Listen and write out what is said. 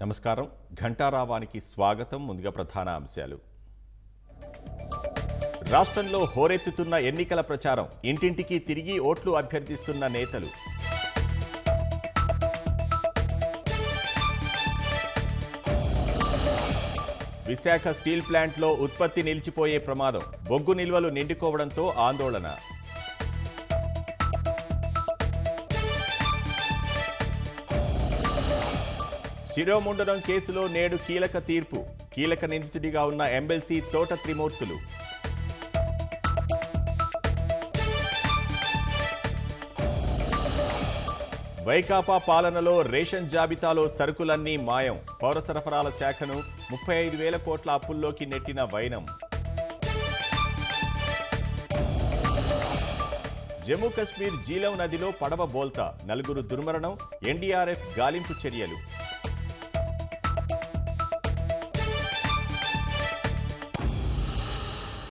నమస్కారం. ఘంటారావానికి స్వాగతం. ముందుగా ప్రధాన అంశాలు. రాష్ట్రంలో హోరెత్తుతున్న ఎన్నికల ప్రచారం. ఇంటింటికి తిరిగి ఓట్లు అభ్యర్థిస్తున్న నేతలు. విశాఖ స్టీల్ ప్లాంట్లో ఉత్పత్తి నిలిచిపోయే ప్రమాదం. బొగ్గు నిల్వలు నిండుకోవడంతో ఆందోళన. శిరోముండనం కేసులో నేడు కీలక తీర్పు. కీలక నిందితుడిగా ఉన్న ఎమ్మెల్సీ తోట త్రిమూర్తులు. వైకాపా పాలనలో రేషన్ జాబితాలో సరుకులన్నీ మాయం. పౌర సరఫరాల శాఖను 35,000 కోట్ల అప్పుల్లోకి నెట్టిన వైనం. జమ్మూ కశ్మీర్ జీలం నదిలో పడవ బోల్తా. 4 దుర్మరణం. ఎన్డీఆర్ఎఫ్ గాలింపు చర్యలు.